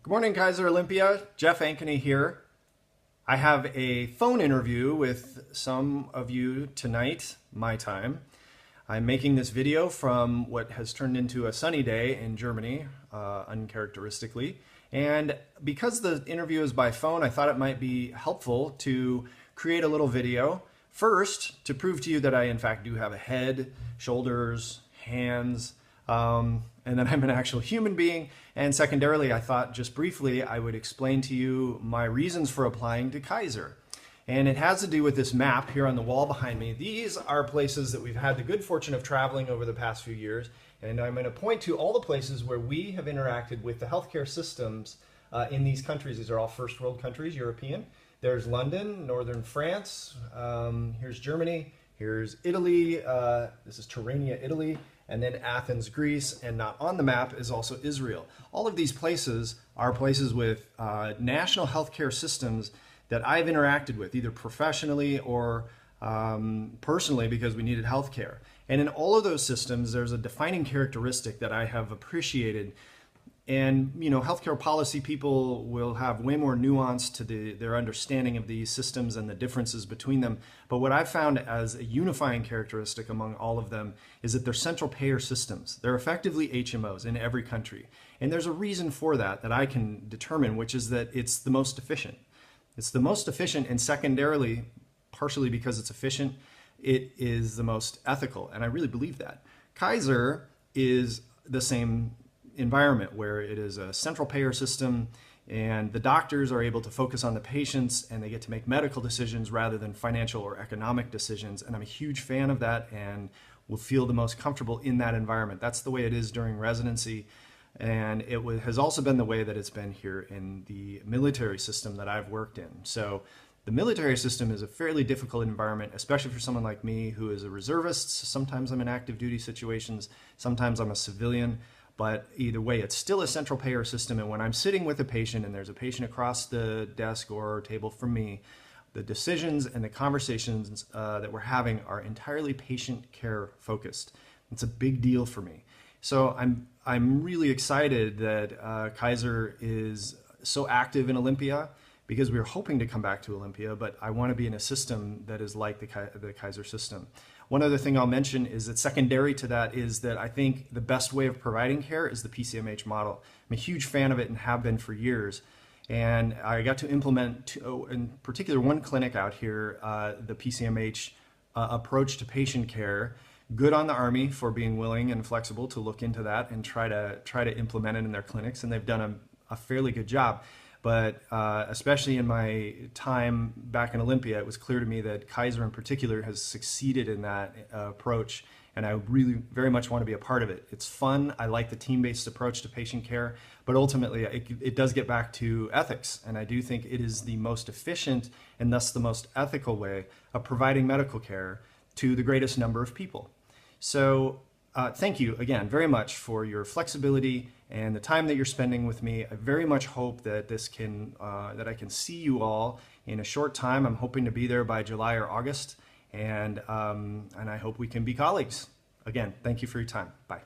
Good morning, Kaiser, Olympia. Jeff Ankeny here. I have a phone interview with some of you tonight, my time. I'm making this video from what has turned into a sunny day in Germany, uncharacteristically. And because the interview is by phone, I thought it might be helpful to create a little video. First, to prove to you that I in fact do have a head, shoulders, hands, and that I'm an actual human being. And secondarily, I thought just briefly I would explain to you my reasons for applying to Kaiser. And it has to do with this map here on the wall behind me. These are places that we've had the good fortune of traveling over the past few years. And I'm going to point to all the places where we have interacted with the healthcare systems in these countries. These are all first world countries, European. There's London, northern France. Here's Germany. Here's Italy. This is Tirrenia, Italy. And then Athens, Greece, and not on the map is also Israel. All of these places are places with national healthcare systems that I've interacted with, either professionally or personally because we needed healthcare. And in all of those systems, there's a defining characteristic that I have appreciated. And healthcare policy people will have way more nuance to their understanding of these systems and the differences between them. But what I've found as a unifying characteristic among all of them is that they're central payer systems. They're effectively HMOs in every country. And there's a reason for that I can determine, which is that it's the most efficient. It's the most efficient, and secondarily, partially because it's efficient, it is the most ethical. And I really believe that. Kaiser is the same environment where it is a central payer system and the doctors are able to focus on the patients and they get to make medical decisions rather than financial or economic decisions. And I'm a huge fan of that and will feel the most comfortable in that environment. That's the way it is during residency. And it has also been the way that it's been here in the military system that I've worked in. So the military system is a fairly difficult environment, especially for someone like me who is a reservist. Sometimes I'm in active duty situations, sometimes I'm a civilian. But either way, it's still a central payer system. And when I'm sitting with a patient and there's a patient across the desk or table from me, the decisions and the conversations that we're having are entirely patient care focused. It's a big deal for me. So I'm really excited that Kaiser is so active in Olympia because we were hoping to come back to Olympia, but I want to be in a system that is like the Kaiser system. One other thing I'll mention is that secondary to that is that I think the best way of providing care is the PCMH model. I'm a huge fan of it and have been for years. And I got to implement, in particular, one clinic out here, the PCMH approach to patient care. Good on the Army for being willing and flexible to look into that and try to implement it in their clinics. And they've done a fairly good job. But especially in my time back in Olympia, it was clear to me that Kaiser in particular has succeeded in that approach, and I really very much want to be a part of it. It's fun. I like the team-based approach to patient care, but ultimately it does get back to ethics, and I do think it is the most efficient and thus the most ethical way of providing medical care to the greatest number of people. So thank you again very much for your flexibility and the time that you're spending with me. I very much hope that that I can see you all in a short time. I'm hoping to be there by July or August, and I hope we can be colleagues. Again, thank you for your time. Bye.